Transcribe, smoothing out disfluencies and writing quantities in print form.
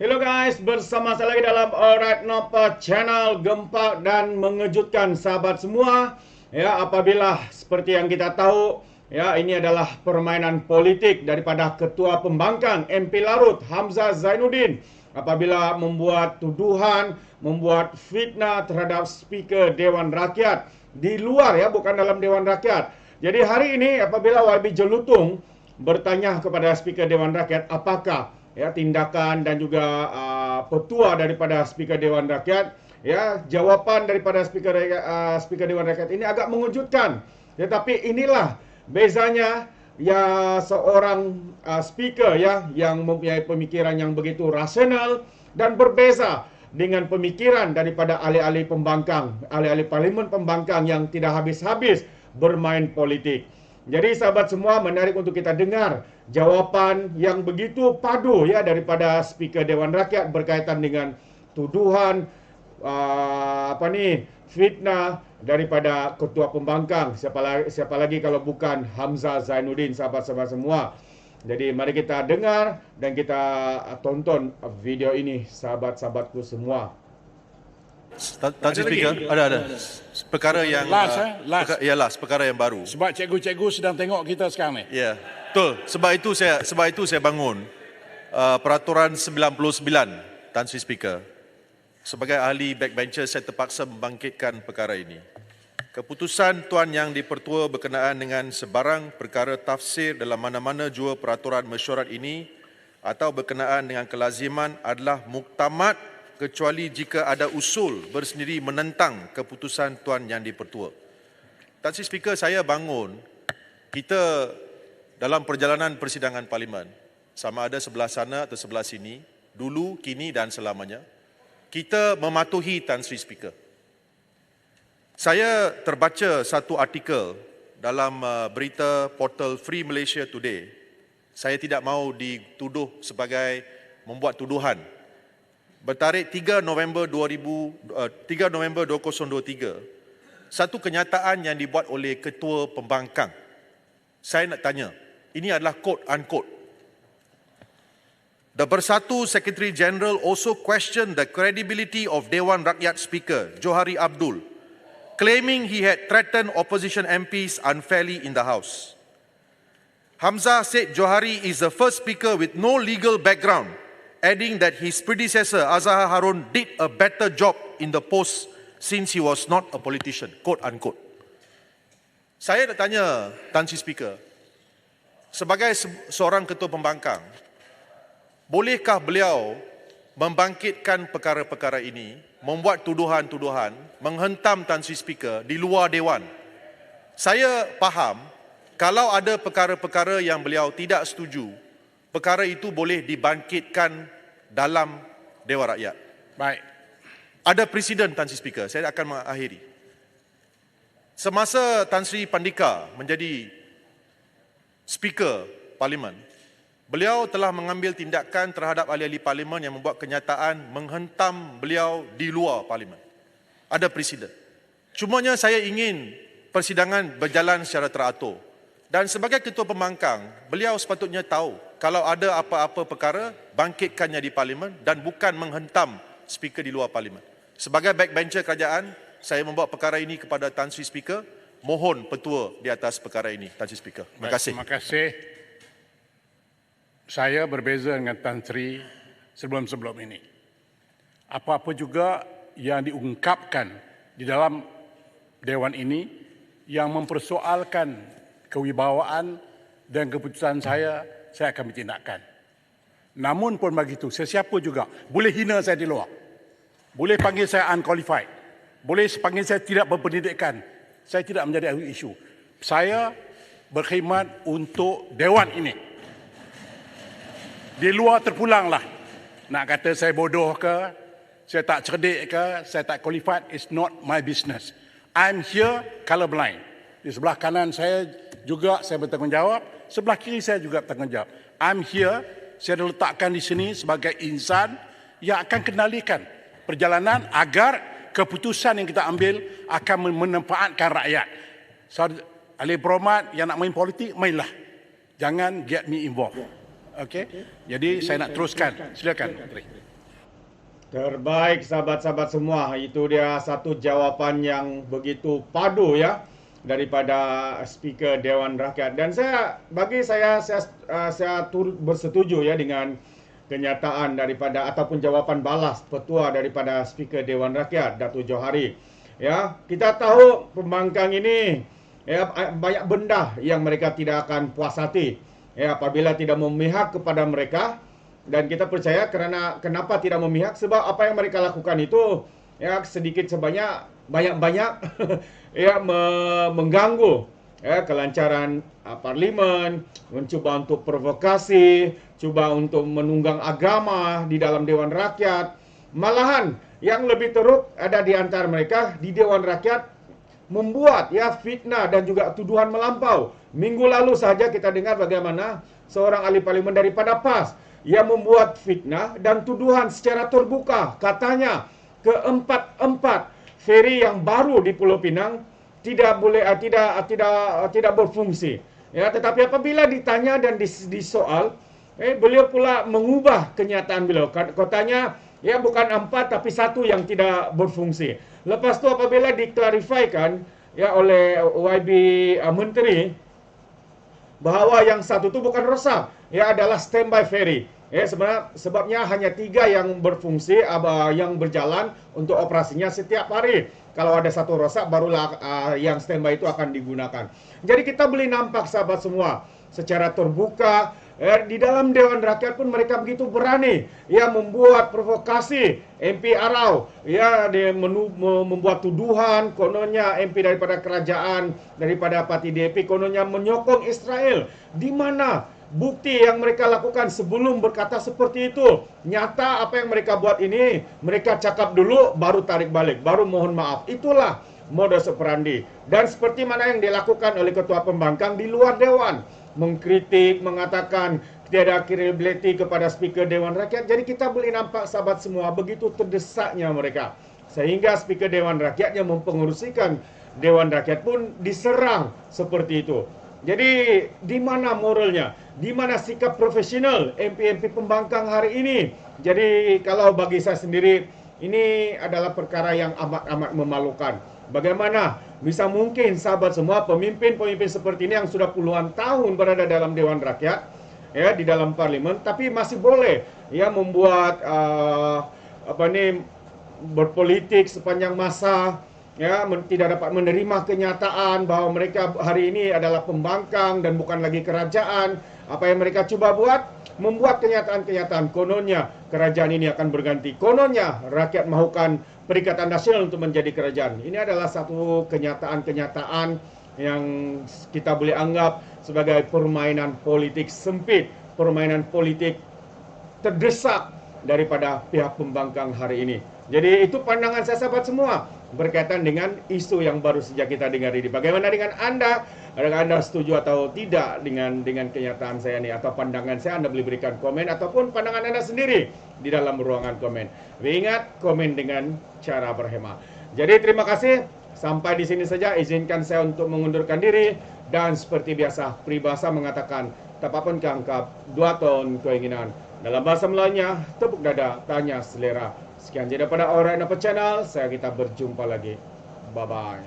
Hello guys, bersama saya lagi dalam Alright Napa Channel, gempak dan mengejutkan sahabat semua. Ya, apabila seperti yang kita tahu, ya, ini adalah permainan politik daripada Ketua Pembangkang MP Larut Hamzah Zainuddin apabila membuat tuduhan, membuat fitnah terhadap Speaker Dewan Rakyat di luar, ya, bukan dalam Dewan Rakyat. Jadi hari ini apabila YB Jelutung bertanya kepada Speaker Dewan Rakyat apakah, ya, tindakan dan juga petua daripada Speaker Dewan Rakyat, ya, jawapan daripada Speaker Dewan Rakyat ini agak mengejutkan. Tetapi inilah bezanya, ya, seorang speaker, ya, yang mempunyai pemikiran yang begitu rasional dan berbeza dengan pemikiran daripada ahli-ahli pembangkang, ahli-ahli parlimen pembangkang yang tidak habis-habis bermain politik. Jadi sahabat semua, menarik untuk kita dengar jawapan yang begitu padu, ya, daripada Speaker Dewan Rakyat berkaitan dengan tuduhan fitnah daripada Ketua Pembangkang. Siapa lagi kalau bukan Hamzah Zainuddin, sahabat-sahabat semua. Jadi mari kita dengar dan kita tonton video ini, sahabat-sahabatku semua. Tan Sri Speaker, ada. Perkara yang last. last, perkara yang baru. Sebab cikgu-cikgu sedang tengok kita sekarang ni. Ya, betul. Sebab itu saya bangun peraturan 99, Tan Sri Speaker. Sebagai ahli backbencher, saya terpaksa membangkitkan perkara ini. Keputusan Tuan Yang di-Pertua berkenaan dengan sebarang perkara tafsir dalam mana-mana jua peraturan mesyuarat ini atau berkenaan dengan kelaziman adalah muktamad kecuali jika ada usul bersendiri menentang keputusan Tuan Yang di-Pertua. Tan Sri Speaker, saya bangun kita dalam perjalanan persidangan parlimen, sama ada sebelah sana atau sebelah sini, dulu, kini dan selamanya, kita mematuhi Tan Sri Speaker. Saya terbaca satu artikel dalam berita portal Free Malaysia Today. Saya tidak mahu dituduh sebagai membuat tuduhan. Bertarikh 3 November 2023, satu kenyataan yang dibuat oleh Ketua Pembangkang. Saya nak tanya, ini adalah quote-unquote. The Bersatu Secretary General also questioned the credibility of Dewan Rakyat Speaker Johari Abdul, claiming he had threatened opposition MPs unfairly in the House. Hamzah said Johari is the first speaker with no legal background, adding that his predecessor Azhar Harun did a better job in the post since he was not a politician, quote-unquote. Saya nak tanya Tan Sri Speaker, sebagai seorang Ketua Pembangkang, bolehkah beliau membangkitkan perkara-perkara ini, membuat tuduhan-tuduhan, menghentam Tan Sri Speaker di luar Dewan? Saya faham kalau ada perkara-perkara yang beliau tidak setuju, perkara itu boleh dibangkitkan dalam Dewan Rakyat. Baik. Ada presiden, Tan Sri Speaker. Saya akan mengakhiri. Semasa Tan Sri Pandika menjadi Speaker Parlimen, beliau telah mengambil tindakan terhadap ahli-ahli Parlimen yang membuat kenyataan menghentam beliau di luar Parlimen. Ada presiden. Cumanya saya ingin persidangan berjalan secara teratur. Dan sebagai Ketua Pembangkang, beliau sepatutnya tahu kalau ada apa-apa perkara, bangkitkannya di Parlimen dan bukan menghentam Speaker di luar Parlimen. Sebagai backbencher kerajaan, saya membawa perkara ini kepada Tan Sri Speaker. Mohon petua di atas perkara ini, Tan Sri Speaker. Terima kasih. Terima kasih. Saya berbeza dengan Tan Sri sebelum-sebelum ini. Apa-apa juga yang diungkapkan di dalam Dewan ini yang mempersoalkan kewibawaan dan keputusan saya akan bertindakkan. Namun pun begitu, sesiapa juga boleh hina saya di luar. Boleh panggil saya unqualified. Boleh panggil saya tidak berpendidikan. Saya tidak menjadi isu. Saya berkhidmat untuk Dewan ini. Di luar terpulanglah. Nak kata saya bodoh ke, saya tak cerdik ke, saya tak qualified, it's not my business. I'm here colorblind. Di sebelah kanan saya juga saya bertanggungjawab, sebelah kiri saya juga bertanggungjawab. I'm here, saya diletakkan di sini sebagai insan yang akan kendalikan perjalanan agar keputusan yang kita ambil akan memanfaatkan rakyat. So, ahli berhormat yang nak main politik, mainlah. Jangan get me involved. Okey. Jadi saya nak teruskan. Silakan. Terbaik sahabat-sahabat semua, itu dia satu jawapan yang begitu padu ya daripada Speaker Dewan Rakyat. Dan saya turut bersetuju ya dengan kenyataan daripada ataupun jawapan balas petua daripada Speaker Dewan Rakyat Datuk Johari. Ya, kita tahu pembangkang ini ya banyak benda yang mereka tidak akan puas hati ya apabila tidak memihak kepada mereka. Dan kita percaya kenapa tidak memihak, sebab apa yang mereka lakukan itu ya sedikit sebanyak banyak ya mengganggu ya kelancaran parlimen, mencuba untuk provokasi, cuba untuk menunggang agama di dalam Dewan Rakyat. Malahan yang lebih teruk ada di antara mereka di Dewan Rakyat membuat ya fitnah dan juga tuduhan melampau. Minggu lalu saja kita dengar bagaimana seorang ahli parlimen daripada PAS yang membuat fitnah dan tuduhan secara terbuka. Katanya keempat feri yang baru di Pulau Pinang tidak berfungsi. Ya, tetapi apabila ditanya dan disoal, beliau pula mengubah kenyataan beliau. Katanya ya bukan 4 tapi 1 yang tidak berfungsi. Lepas tu apabila diklarifikasikan ya oleh YB Menteri bahawa yang 1 itu bukan rosak, ya adalah standby ferry. Sebabnya hanya 3 yang berfungsi, yang berjalan untuk operasinya setiap hari. Kalau ada 1 rosak, barulah yang standby itu akan digunakan. Jadi kita boleh nampak sahabat semua, secara terbuka, di dalam Dewan Rakyat pun mereka begitu berani ya membuat provokasi. MP Arau ya dia membuat tuduhan kononnya MP daripada kerajaan, daripada parti DAP kononnya menyokong Israel. Di mana bukti yang mereka lakukan sebelum berkata seperti itu? Nyata apa yang mereka buat ini, mereka cakap dulu baru tarik balik, baru mohon maaf. Itulah modus operandi. Dan seperti mana yang dilakukan oleh Ketua Pembangkang di luar Dewan, mengkritik, mengatakan tiada credibility kepada Speaker Dewan Rakyat. Jadi kita boleh nampak sahabat semua begitu terdesaknya mereka, sehingga Speaker Dewan Rakyat yang mempengerusikan Dewan Rakyat pun diserang seperti itu. Jadi di mana moralnya, di mana sikap profesional MP-MP Pembangkang hari ini? Jadi kalau bagi saya sendiri, ini adalah perkara yang amat memalukan. Bagaimana bisa mungkin sahabat semua pemimpin-pemimpin seperti ini yang sudah puluhan tahun berada dalam Dewan Rakyat ya di dalam parlimen, tapi masih boleh ya membuat berpolitik sepanjang masa ya, tidak dapat menerima kenyataan bahwa mereka hari ini adalah pembangkang dan bukan lagi kerajaan. Apa yang mereka cuba buat, membuat kenyataan-kenyataan kononnya kerajaan ini akan berganti, kononnya rakyat mahukan Perikatan Nasional untuk menjadi kerajaan. Ini adalah satu kenyataan-kenyataan yang kita boleh anggap sebagai permainan politik sempit, permainan politik terdesak daripada pihak pembangkang hari ini. Jadi itu pandangan saya sahabat semua berkaitan dengan isu yang baru saja kita dengar ini. Bagaimana dengan Anda? Adakah Anda setuju atau tidak dengan kenyataan saya ini atau pandangan saya? Anda boleh berikan komen ataupun pandangan Anda sendiri di dalam ruangan komen. Ingat, komen dengan cara berhema. Jadi terima kasih. Sampai di sini saja. Izinkan saya untuk mengundurkan diri. Dan seperti biasa, peribahasa mengatakan, tapapun keangkap, 2 ton keinginan. Dalam bahasa Melayunya, tepuk dada, tanya selera. Sekian jadi daripada Alright Napa Channel. Kita berjumpa lagi. Bye-bye.